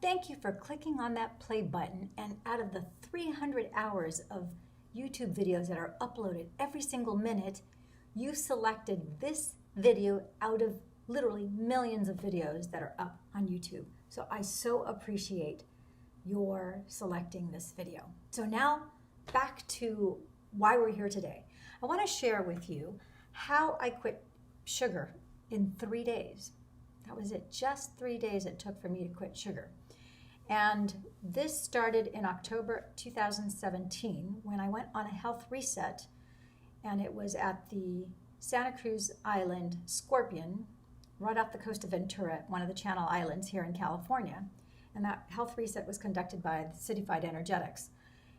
Thank you for clicking on that play button, and out of the 300 hours of YouTube videos that are uploaded every single minute, you selected this video out of literally millions of videos that are up on YouTube. So I so appreciate your selecting this video. So now back to why we're here today. I want to share with you how I quit sugar in 3 days. That was it, just 3 days it took for me to quit sugar. And this started in October 2017 when I went on a health reset, and it was at the Santa Cruz Island Scorpion, right off the coast of Ventura, one of the Channel Islands here in California. And that health reset was conducted by Citified Energetics.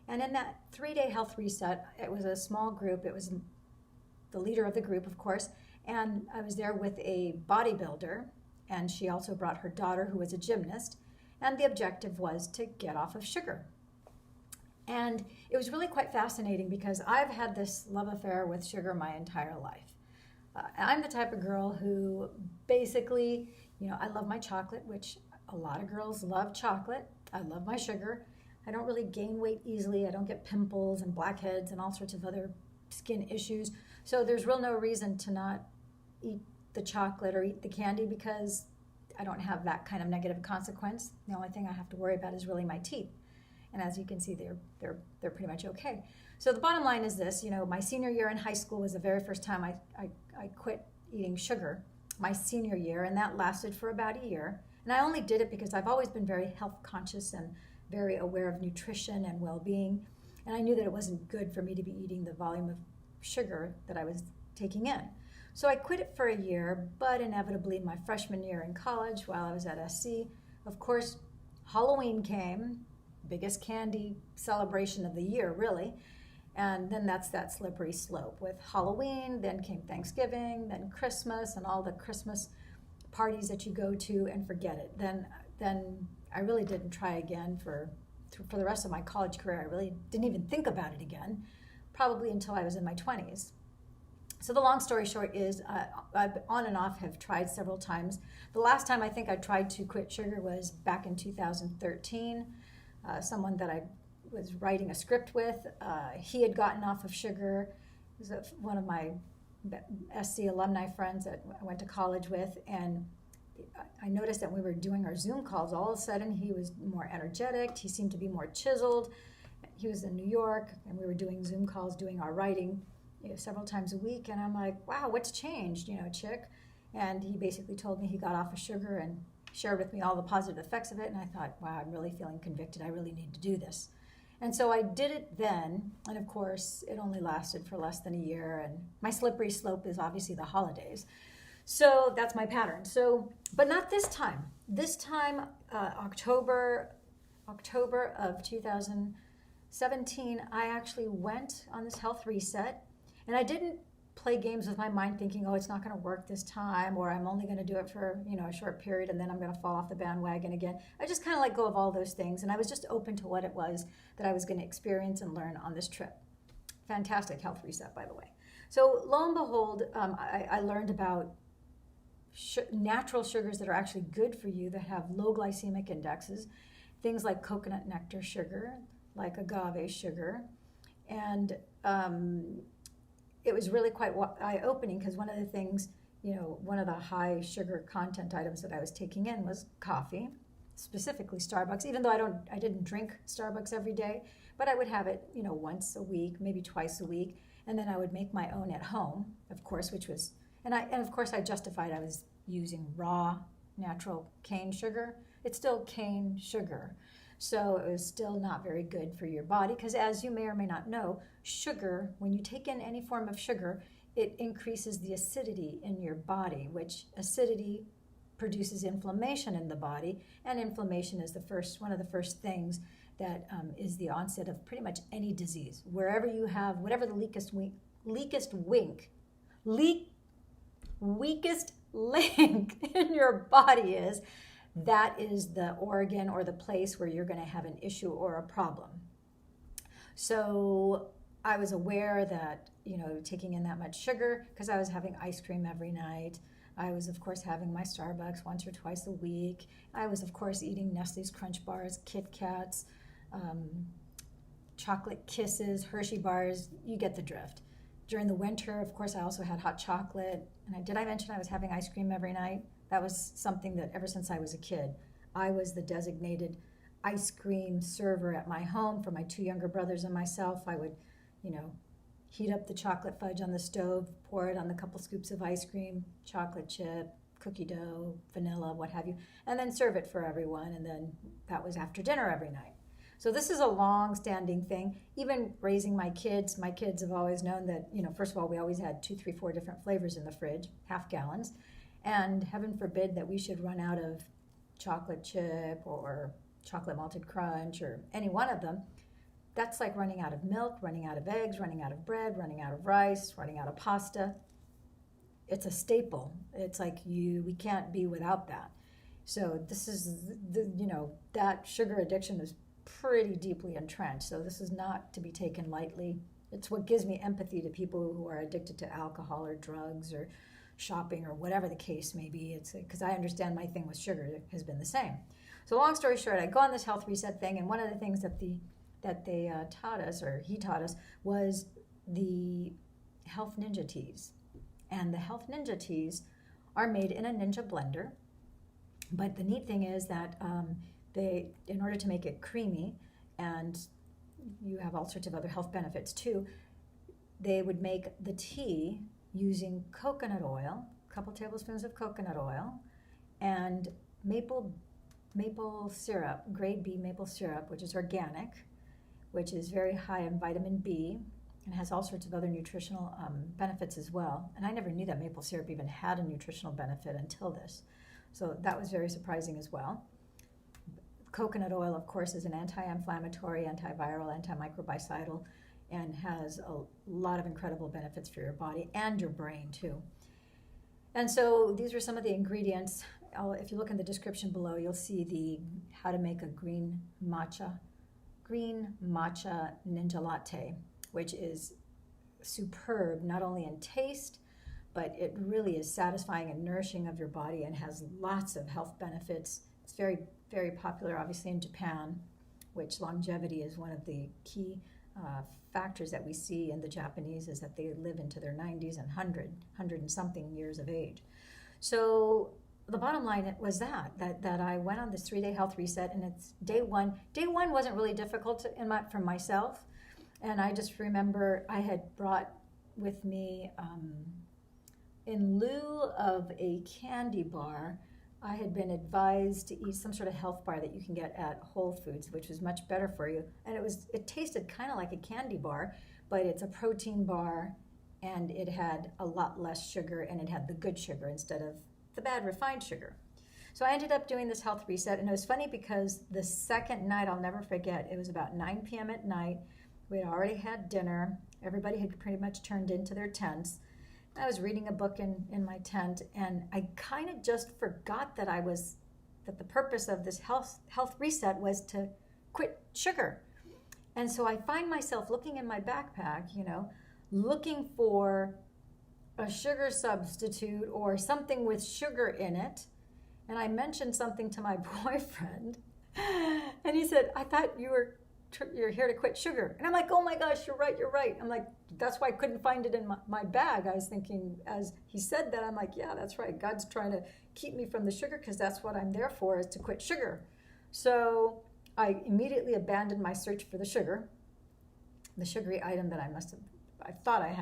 And in that 3-day health reset, it was a small group. It was the leader of the group, of course, and I was there with a bodybuilder, and she also brought her daughter, who was a gymnast, and the objective was to get off of sugar. And it was really quite fascinating because I've had this love affair with sugar my entire life. I'm the type of girl who basically, I love my chocolate, which a lot of girls love chocolate. I love my sugar. I don't really gain weight easily. I don't get pimples and blackheads and all sorts of other skin issues. So there's real no reason to not eat the chocolate or eat the candy because I don't have that kind of negative consequence. The only thing I have to worry about is really my teeth. And as you can see, they're pretty much okay. So the bottom line is this, my senior year in high school was the very first time I quit eating sugar, my senior year, and that lasted for about a year. And I only did it because I've always been very health conscious and very aware of nutrition and well-being. And I knew that it wasn't good for me to be eating the volume of sugar that I was taking in. So I quit it for a year, but inevitably my freshman year in college, while I was at SC, of course, Halloween came, biggest candy celebration of the year, really. And then that's that slippery slope. With Halloween, then came Thanksgiving, then Christmas, and all the Christmas parties that you go to, and forget it. Then I really didn't try again for the rest of my college career. I really didn't even think about it again, probably until I was in my 20s. So the long story short is I've on and off have tried several times. The last time I think I tried to quit sugar was back in 2013. Someone that I was writing a script with, he had gotten off of sugar. He was one of my SC alumni friends that I went to college with, and I noticed that when we were doing our Zoom calls, all of a sudden he was more energetic. He seemed to be more chiseled. He was in New York, and we were doing Zoom calls, doing our writing several times a week, and I'm like, wow, what's changed, chick? And he basically told me he got off of sugar and shared with me all the positive effects of it, and I thought, wow, I'm really feeling convicted. I really need to do this. And so I did it then, and of course, it only lasted for less than a year, and my slippery slope is obviously the holidays. So that's my pattern. So, but not this time. This time, October of 2017, I actually went on this health reset, and I didn't play games with my mind thinking, oh, it's not going to work this time, or I'm only going to do it for a short period and then I'm going to fall off the bandwagon again. I just kind of let go of all those things, and I was just open to what it was that I was going to experience and learn on this trip. Fantastic health reset, by the way. So lo and behold, I learned about natural sugars that are actually good for you, that have low glycemic indexes, things like coconut nectar sugar, like agave sugar, and it was really quite eye-opening because one of the things, one of the high sugar content items that I was taking in was coffee, specifically Starbucks, even though I didn't drink Starbucks every day, but I would have it, once a week, maybe twice a week, and then I would make my own at home, of course, and of course I justified I was using raw natural cane sugar. It's still cane sugar. So it was still not very good for your body because, as you may or may not know, sugar, when you take in any form of sugar, it increases the acidity in your body, which acidity produces inflammation in the body, and inflammation is one of the first things that is the onset of pretty much any disease. Wherever you have, whatever the weakest link in your body is, that is the organ or the place where you're going to have an issue or a problem. So I was aware that, taking in that much sugar, because I was having ice cream every night, I was, of course, having my Starbucks once or twice a week. I was, of course, eating Nestle's Crunch Bars, Kit Kats, chocolate kisses, Hershey bars. You get the drift. During the winter, of course, I also had hot chocolate. And did I mention I was having ice cream every night? That was something that ever since I was a kid, I was the designated ice cream server at my home for my 2 younger brothers and myself. I would, heat up the chocolate fudge on the stove, pour it on the couple scoops of ice cream, chocolate chip, cookie dough, vanilla, what have you, and then serve it for everyone. And then that was after dinner every night. So this is a long-standing thing. Even raising my kids have always known that, first of all, we always had 2, 3, 4 different flavors in the fridge, half gallons. And heaven forbid that we should run out of chocolate chip or chocolate malted crunch or any one of them. That's like running out of milk, running out of eggs, running out of bread, running out of rice, running out of pasta. It's a staple. It's like we can't be without that. So this is, that sugar addiction is pretty deeply entrenched. So this is not to be taken lightly. It's what gives me empathy to people who are addicted to alcohol or drugs or shopping or whatever the case may be. It's because I understand my thing with sugar has been the same. So long story short, I go on this health reset thing, and one of the things that they taught us, or he taught us, was the Health Ninja Teas. And the Health Ninja Teas are made in a Ninja blender. But the neat thing is that in order to make it creamy, and you have all sorts of other health benefits too, they would make the tea using coconut oil, a couple tablespoons of coconut oil, and maple syrup, grade B maple syrup, which is organic, which is very high in vitamin B and has all sorts of other nutritional benefits as well. And I never knew that maple syrup even had a nutritional benefit until this. So that was very surprising as well. Coconut oil, of course, is an anti-inflammatory, antiviral, antimicrobicidal, and has a lot of incredible benefits for your body and your brain too. And so these were some of the ingredients. If you look in the description below, you'll see how to make a green matcha ninja latte, which is superb, not only in taste, but it really is satisfying and nourishing of your body and has lots of health benefits. It's very, very popular, obviously, in Japan, which longevity is one of the key factors that we see in the Japanese, is that they live into their 90s and 100 and something years of age. So the bottom line was that I went on this 3-day health reset, and it's day one. Day one wasn't really difficult for myself, and I just remember I had brought with me, in lieu of a candy bar, I had been advised to eat some sort of health bar that you can get at Whole Foods, which was much better for you. And it tasted kind of like a candy bar, but it's a protein bar, and it had a lot less sugar, and it had the good sugar instead of the bad refined sugar. So I ended up doing this health reset, and it was funny because the second night, I'll never forget, it was about 9 p.m. at night. We had already had dinner. Everybody had pretty much turned into their tents. I was reading a book in my tent, and I kind of just forgot that the purpose of this health reset was to quit sugar. And so I find myself looking in my backpack, looking for a sugar substitute or something with sugar in it. And I mentioned something to my boyfriend, and he said, "I thought you're here to quit sugar." And I'm like, "Oh my gosh, you're right. I'm like, that's why I couldn't find it in my bag. I was thinking, as he said that, I'm like, yeah, that's right. God's trying to keep me from the sugar, because that's what I'm there for, is to quit sugar. So I immediately abandoned my search for the sugary item that I thought I had